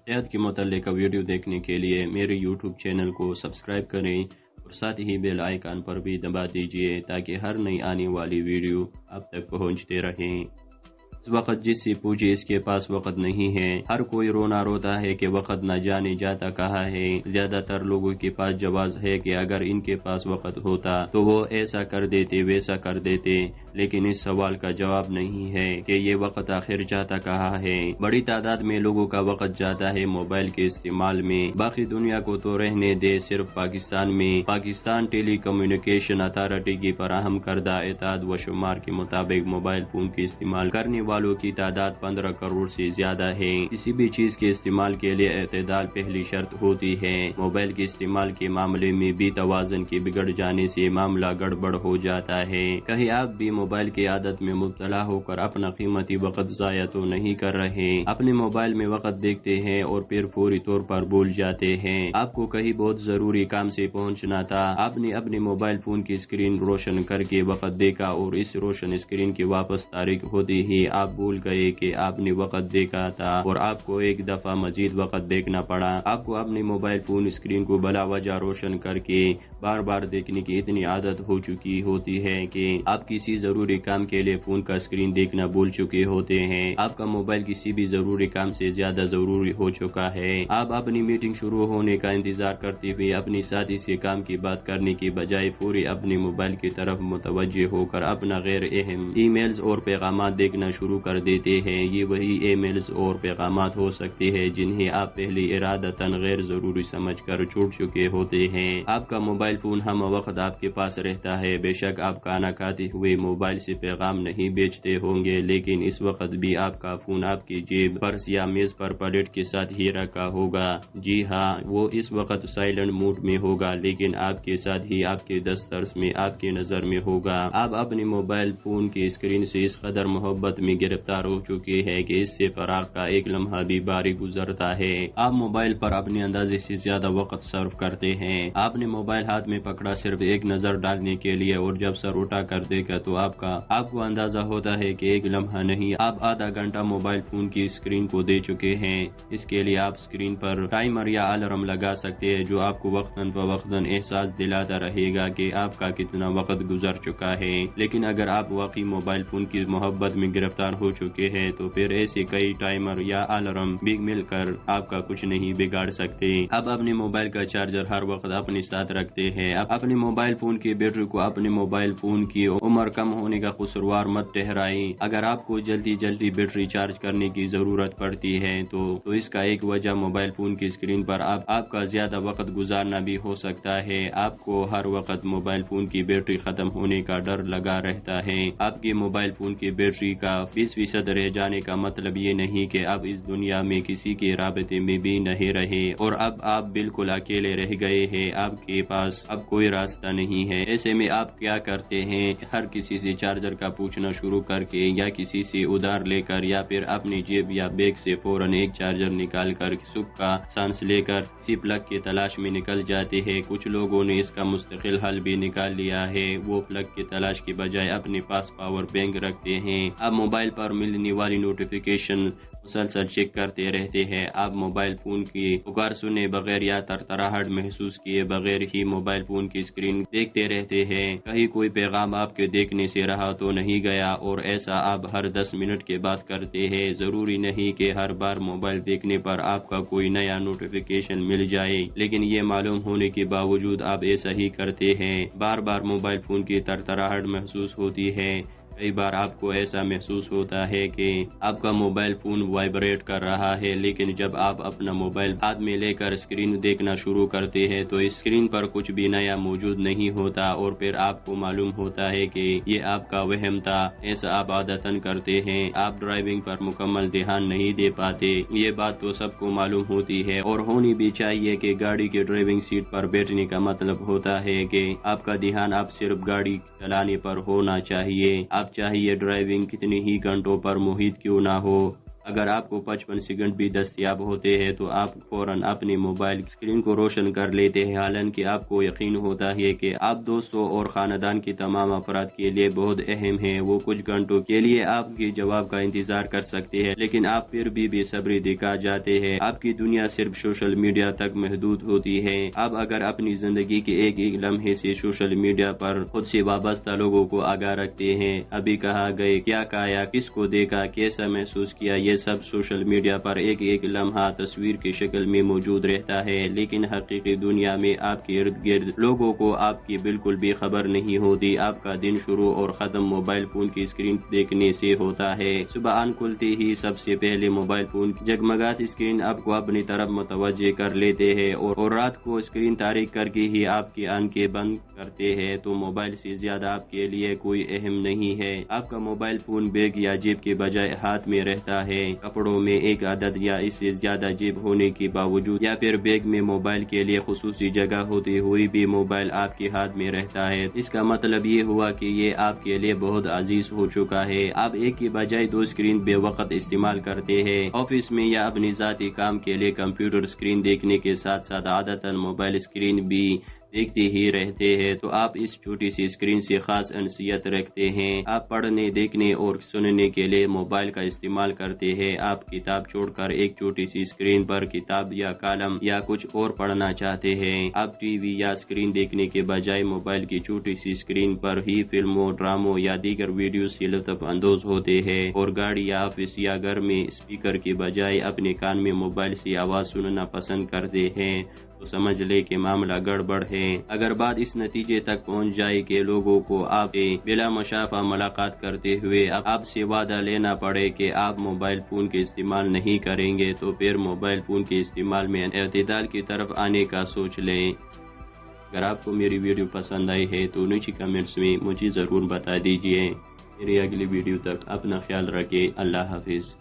صحت کے متعلق ویڈیو دیکھنے کے لیے میرے یوٹیوب چینل کو سبسکرائب کریں اور ساتھ ہی بیل آئیکن پر بھی دبا دیجیے تاکہ ہر نئی آنے والی ویڈیو آپ تک پہنچتے رہیں۔ اس وقت جس سے پوچھے اس کے پاس وقت نہیں ہے۔ ہر کوئی رونا روتا ہے کہ وقت نہ جانے جاتا کہاں ہے۔ زیادہ تر لوگوں کے پاس جواز ہے کہ اگر ان کے پاس وقت ہوتا تو وہ ایسا کر دیتے ویسا کر دیتے، لیکن اس سوال کا جواب نہیں ہے کہ یہ وقت آخر جاتا کہاں ہے۔ بڑی تعداد میں لوگوں کا وقت جاتا ہے موبائل کے استعمال میں۔ باقی دنیا کو تو رہنے دے، صرف پاکستان میں پاکستان ٹیلی کمیونیکیشن اتھارٹی کی فراہم کردہ اعداد و شمار کے مطابق موبائل فون کے استعمال کرنے والوں کی تعداد 15 کروڑ سے زیادہ ہے۔ کسی بھی چیز کے استعمال کے لیے اعتدال پہلی شرط ہوتی ہے۔ موبائل کے استعمال کے معاملے میں بھی توازن کے بگڑ جانے سے معاملہ گڑبڑ ہو جاتا ہے۔ کہیں آپ بھی موبائل کی عادت میں مبتلا ہو کر اپنا قیمتی وقت ضائع تو نہیں کر رہے؟ اپنے موبائل میں وقت دیکھتے ہیں اور پھر فوری طور پر بھول جاتے ہیں۔ آپ کو کہیں بہت ضروری کام سے پہنچنا تھا، آپ نے اپنے موبائل فون کی اسکرین روشن کر کے وقت دیکھا اور اس روشن اسکرین کی واپس تاریخ ہوتے ہی آپ بھول گئے کہ آپ نے وقت دیکھا تھا اور آپ کو ایک دفعہ مزید وقت دیکھنا پڑا۔ آپ کو اپنے موبائل فون اسکرین کو بلا وجہ روشن کر کے بار بار دیکھنے کی اتنی عادت ہو چکی ہوتی ہے کہ آپ کسی ضروری کام کے لیے فون کا اسکرین دیکھنا بھول چکے ہوتے ہیں۔ آپ کا موبائل کسی بھی ضروری کام سے زیادہ ضروری ہو چکا ہے۔ آپ اپنی میٹنگ شروع ہونے کا انتظار کرتے ہوئے اپنی ساتھی سے کام کی بات کرنے کی بجائے فوری اپنے موبائل کی طرف متوجہ ہو کر اپنا غیر اہم ای میلز اور پیغامات دیکھنا شروع کر دیتے ہیں۔ یہ وہی ای میلز اور پیغامات ہو سکتے ہیں جنہیں آپ پہلے ارادتاً غیر ضروری سمجھ کر چھوڑ چکے ہوتے ہیں۔ آپ کا موبائل فون ہم وقت آپ کے پاس رہتا ہے۔ بے شک آپ کھانا کھاتے ہوئے موبائل سے پیغام نہیں بھیجتے ہوں گے، لیکن اس وقت بھی آپ کا فون آپ کی جیب، پرس یا میز پر پلیٹ کے ساتھ ہی رکھا ہوگا۔ جی ہاں، وہ اس وقت سائلنٹ موڈ میں ہوگا، لیکن آپ کے ساتھ ہی آپ کے دسترس میں، آپ کی نظر میں ہوگا۔ آپ اپنے موبائل فون کی اسکرین سے اس قدر محبت میں گرفتار ہو چکے ہیں کہ اس سے فراغ کا ایک لمحہ بھی باری گزرتا ہے۔ آپ موبائل پر اپنے اندازے سے زیادہ وقت صرف کرتے ہیں۔ آپ نے موبائل ہاتھ میں پکڑا صرف ایک نظر ڈالنے کے لیے اور جب سر اٹھا کر دیکھا تو آپ کو اندازہ ہوتا ہے کہ ایک لمحہ نہیں، آپ آدھا گھنٹہ موبائل فون کی اسکرین کو دے چکے ہیں۔ اس کے لیے آپ اسکرین پر ٹائمر یا الارم لگا سکتے ہیں جو آپ کو وقتاً فوقتاً احساس دلاتا رہے گا کہ آپ کا کتنا وقت گزر چکا ہے۔ لیکن اگر آپ واقعی موبائل فون کی محبت میں گرفتار ہو چکے ہیں تو پھر ایسے کئی ٹائمر یا الارم بھی مل کر آپ کا کچھ نہیں بگاڑ سکتے۔ اب اپنے موبائل کا چارجر ہر وقت اپنے ساتھ رکھتے ہیں۔ اپنے موبائل فون کی بیٹری کو اپنے موبائل فون کی عمر کم ہونے کا قصور مت ٹھہرائیں۔ اگر آپ کو جلدی بیٹری چارج کرنے کی ضرورت پڑتی ہے تو اس کا ایک وجہ موبائل فون کی اسکرین پر آپ کا زیادہ وقت گزارنا بھی ہو سکتا ہے۔ آپ کو ہر وقت موبائل فون کی بیٹری ختم ہونے کا ڈر لگا رہتا ہے۔ آپ کے موبائل فون کی بیٹری کا 20% رہ جانے کا مطلب یہ نہیں کہ آپ اس دنیا میں کسی کے رابطے میں بھی نہیں رہے اور اب آپ بالکل اکیلے رہ گئے ہیں۔ آپ کے پاس اب کوئی راستہ نہیں ہے۔ ایسے میں آپ کیا کرتے ہیں؟ ہر کسی سے چارجر کا پوچھنا شروع کر کے یا کسی سے ادھار لے کر یا پھر اپنی جیب یا بیگ سے فوراً ایک چارجر نکال کر سکھ کا سانس لے کر کسی پلگ کی تلاش میں نکل جاتے ہیں۔ کچھ لوگوں نے اس کا مستقل حل بھی نکال لیا ہے، وہ پلگ کی تلاش کے بجائے اپنے پاس پاور بینک رکھتے ہیں۔ اب موبائل پر ملنے والی نوٹیفیکیشن مسلسل چیک کرتے رہتے ہیں۔ آپ موبائل فون کی پکار سنے بغیر یا ترتراہٹ محسوس کیے بغیر ہی موبائل فون کی اسکرین دیکھتے رہتے ہیں۔ کہیں کوئی پیغام آپ کے دیکھنے سے رہا تو نہیں گیا، اور ایسا آپ ہر 10 منٹ کے بعد کرتے ہیں۔ ضروری نہیں کہ ہر بار موبائل دیکھنے پر آپ کا کوئی نیا نوٹیفیکیشن مل جائے، لیکن یہ معلوم ہونے کے باوجود آپ ایسا ہی کرتے ہیں۔ بار بار موبائل فون کی ترتراہٹ محسوس ہوتی ہے۔ کئی بار آپ کو ایسا محسوس ہوتا ہے کہ آپ کا موبائل فون وائبریٹ کر رہا ہے، لیکن جب آپ اپنا موبائل ہاتھ میں لے کر اسکرین دیکھنا شروع کرتے ہیں تو اسکرین پر کچھ بھی نیا موجود نہیں ہوتا، اور پھر آپ کو معلوم ہوتا ہے کہ یہ آپ کا وہم تھا۔ ایسا آپ عادتاً کرتے ہیں۔ آپ ڈرائیونگ پر مکمل دھیان نہیں دے پاتے۔ یہ بات تو سب کو معلوم ہوتی ہے اور ہونی بھی چاہیے کہ گاڑی کی ڈرائیونگ سیٹ پر بیٹھنے کا مطلب ہوتا ہے کہ آپ کا دھیان اب صرف گاڑی چلانے پر ہونا چاہیے۔ آپ چاہیے ڈرائیونگ کتنی ہی گھنٹوں پر محیط کیوں نہ ہو، اگر آپ کو 55 سیکنڈ بھی دستیاب ہوتے ہیں تو آپ فوراً اپنی موبائل اسکرین کو روشن کر لیتے ہیں، حالانکہ آپ کو یقین ہوتا ہے کہ آپ دوستوں اور خاندان کے تمام افراد کے لیے بہت اہم ہیں۔ وہ کچھ گھنٹوں کے لیے آپ کے جواب کا انتظار کر سکتے ہیں، لیکن آپ پھر بھی بے صبری دکھا جاتے ہیں۔ آپ کی دنیا صرف سوشل میڈیا تک محدود ہوتی ہے۔ آپ اگر اپنی زندگی کے ایک ایک لمحے سے سوشل میڈیا پر خود سے وابستہ لوگوں کو آگاہ رکھتے ہیں۔ ابھی کہا گئے کیا کھایا، کس کو دیکھا، کیسا محسوس کیا، یہ سب سوشل میڈیا پر ایک ایک لمحہ تصویر کی شکل میں موجود رہتا ہے، لیکن حقیقی دنیا میں آپ کے ارد گرد لوگوں کو آپ کی بالکل بھی خبر نہیں ہوتی۔ آپ کا دن شروع اور ختم موبائل فون کی اسکرین دیکھنے سے ہوتا ہے۔ صبح آنکھ کھلتے ہی سب سے پہلے موبائل فون کی جگمگاتی اسکرین آپ کو اپنی طرف متوجہ کر لیتے ہیں، اور رات کو اسکرین تاریک کر کے ہی آپ کی آنکھیں بند کرتے ہیں تو موبائل سے زیادہ آپ کے لیے کوئی اہم نہیں ہے۔ آپ کا موبائل فون بیگ یا جیب کے بجائے ہاتھ میں رہتا ہے، کپڑوں میں ایک عدد یا اس سے زیادہ جیب ہونے کے باوجود، یا پھر بیگ میں موبائل کے لیے خصوصی جگہ ہوتے ہوئے بھی موبائل آپ کے ہاتھ میں رہتا ہے۔ اس کا مطلب یہ ہوا کہ یہ آپ کے لیے بہت عزیز ہو چکا ہے۔ آپ ایک کے بجائے دو اسکرین بے وقت استعمال کرتے ہیں۔ آفس میں یا اپنی ذاتی کام کے لیے کمپیوٹر اسکرین دیکھنے کے ساتھ ساتھ عادتاً موبائل اسکرین بھی دیکھتے ہی رہتے ہیں، تو آپ اس چھوٹی سی اسکرین سے خاص انسیت رکھتے ہیں۔ آپ پڑھنے، دیکھنے اور سننے کے لیے موبائل کا استعمال کرتے ہیں۔ آپ کتاب چھوڑ کر ایک چھوٹی سی اسکرین پر کتاب یا کالم یا کچھ اور پڑھنا چاہتے ہیں۔ آپ ٹی وی یا اسکرین دیکھنے کے بجائے موبائل کی چھوٹی سی اسکرین پر ہی فلموں، ڈراموں یا دیگر ویڈیوز سے لطف اندوز ہوتے ہیں، اور گاڑی یا آفس یا گھر میں اسپیکر کے بجائے اپنے کان میں موبائل سے آواز سننا پسند کرتے ہیں، تو سمجھ لے کہ معاملہ گڑبڑ ہے۔ اگر بات اس نتیجے تک پہنچ جائے کہ لوگوں کو آپ سے بلا مشافہ ملاقات کرتے ہوئے آپ سے وعدہ لینا پڑے کہ آپ موبائل فون کے استعمال نہیں کریں گے، تو پھر موبائل فون کے استعمال میں اعتدال کی طرف آنے کا سوچ لیں۔ اگر آپ کو میری ویڈیو پسند آئی ہے تو نیچے کمنٹس میں مجھے ضرور بتا دیجیے۔ میری اگلی ویڈیو تک اپنا خیال رکھیں۔ اللہ حافظ۔